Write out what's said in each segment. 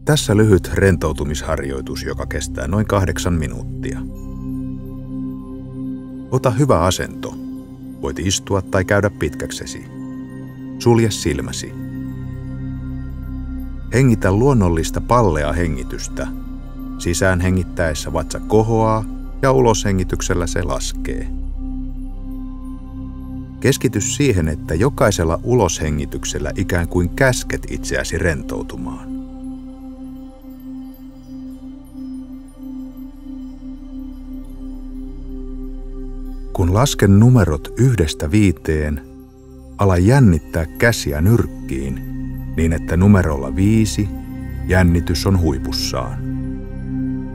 Tässä lyhyt rentoutumisharjoitus, joka kestää noin 8 minuuttia. Ota hyvä asento. Voit istua tai käydä pitkäksesi. Sulje silmäsi. Hengitä luonnollista pallea hengitystä. Sisään hengittäessä vatsa kohoaa ja uloshengityksellä se laskee. Keskity siihen, että jokaisella uloshengityksellä ikään kuin käsket itseäsi rentoutumaan. Kun lasken numerot 1–5, ala jännittää käsiä nyrkkiin niin, että numerolla 5 jännitys on huipussaan.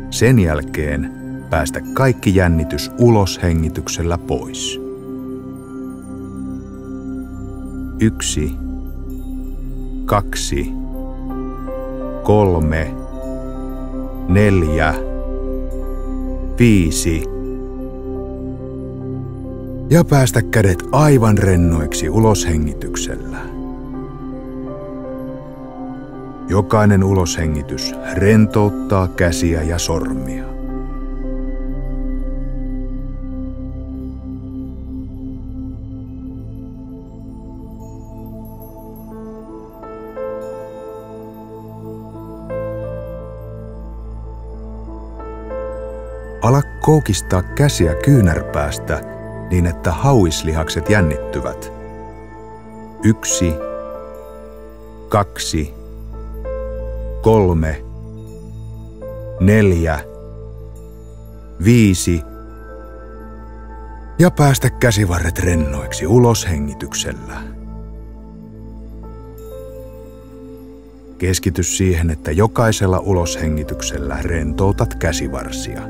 Sen jälkeen päästä kaikki jännitys uloshengityksellä pois. 1, 2, 3, 4, 5. Ja päästä kädet aivan rennoiksi uloshengityksellä. Jokainen uloshengitys rentouttaa käsiä ja sormia. Ala koukistaa käsiä kyynärpäästä niin, että hauislihakset jännittyvät. 1, 2, 3, 4, 5. Ja päästä käsivarret rennoiksi uloshengityksellä. Keskity siihen, että jokaisella uloshengityksellä rentoutat käsivarsia.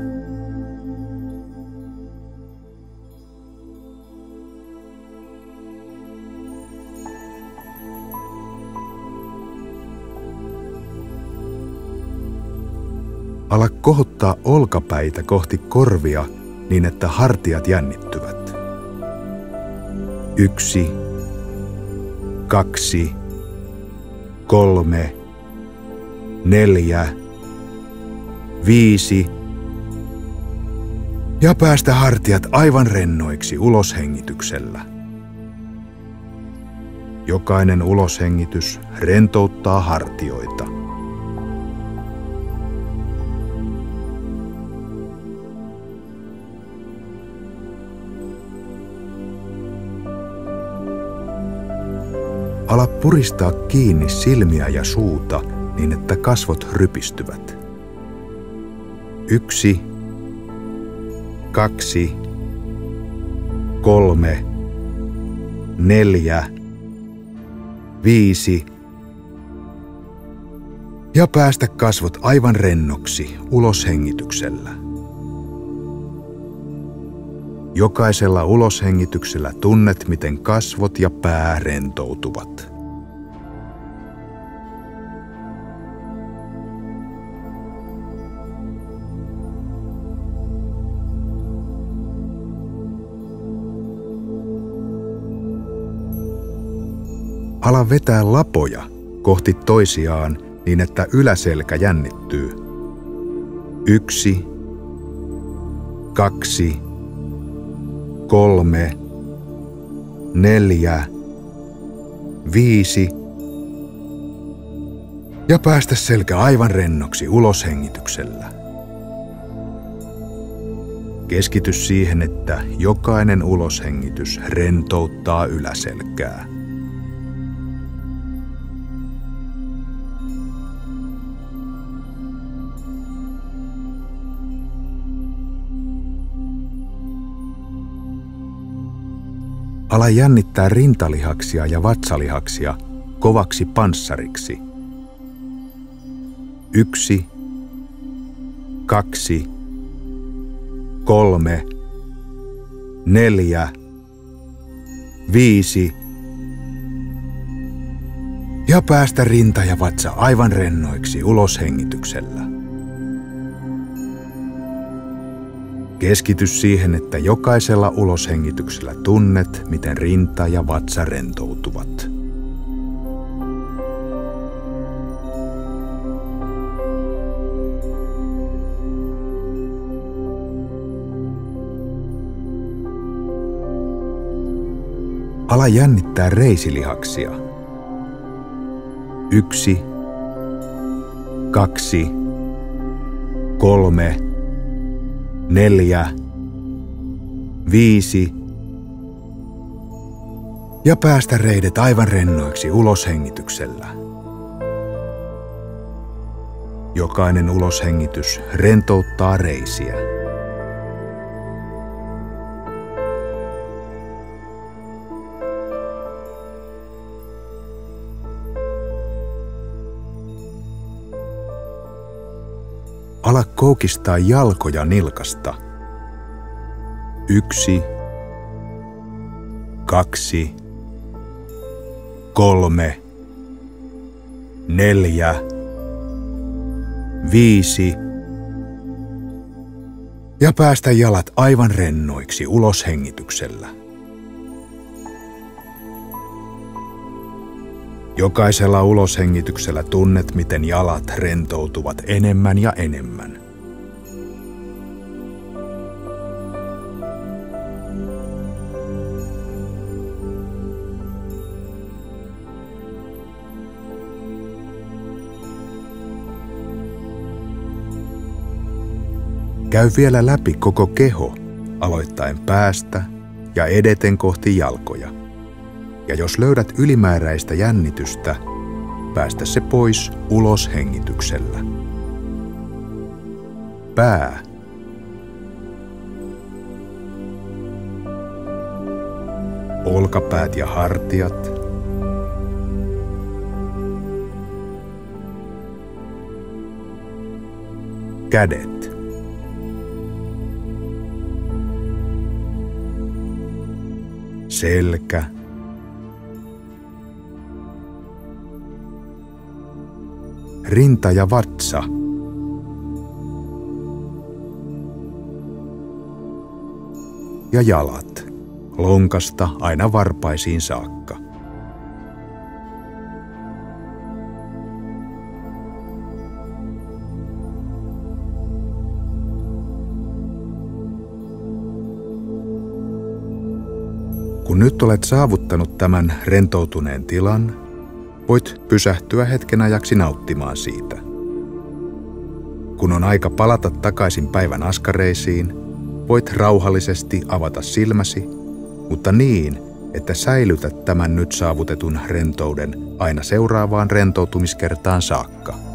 Ala kohottaa olkapäitä kohti korvia niin, että hartiat jännittyvät. 1, 2, 3, 4, 5. Ja päästä hartiat aivan rennoiksi uloshengityksellä. Jokainen uloshengitys rentouttaa hartioita. Ala puristaa kiinni silmiä ja suuta niin, että kasvot rypistyvät. 1, 2, 3, 4, 5. Ja päästä kasvot aivan rennoksi uloshengityksellä. Jokaisella uloshengityksellä tunnet, miten kasvot ja pää rentoutuvat. Ala vetää lapoja kohti toisiaan niin, että yläselkä jännittyy. 1, 2, 3, 4, 5. Ja päästä selkä aivan rennoksi uloshengityksellä. Keskity siihen, että jokainen uloshengitys rentouttaa yläselkää. Ala jännittää rintalihaksia ja vatsalihaksia kovaksi panssariksi. 1, 2, 3, 4, 5. Ja päästä rinta ja vatsa aivan rennoiksi uloshengityksellä. Keskity siihen, että jokaisella uloshengityksellä tunnet, miten rinta ja vatsa rentoutuvat. Ala jännittää reisilihaksia. 1, 2, 3, 4, 5 ja päästä reidet aivan rennoiksi uloshengityksellä. Jokainen uloshengitys rentouttaa reisiä. Ala koukistaa jalkoja nilkasta. 1, 2, 3, 4, 5 ja päästä jalat aivan rennoiksi uloshengityksellä. Jokaisella uloshengityksellä tunnet, miten jalat rentoutuvat enemmän ja enemmän. Käy vielä läpi koko keho, aloittaen päästä ja edeten kohti jalkoja. Ja jos löydät ylimääräistä jännitystä, päästä se pois uloshengityksellä. Pää. Olkapäät ja hartiat. Kädet. Selkä. Rinta ja vatsa. Ja jalat, lonkasta aina varpaisiin saakka. Kun nyt olet saavuttanut tämän rentoutuneen tilan, voit pysähtyä hetken ajaksi nauttimaan siitä. Kun on aika palata takaisin päivän askareisiin, voit rauhallisesti avata silmäsi, mutta niin, että säilytät tämän nyt saavutetun rentouden aina seuraavaan rentoutumiskertaan saakka.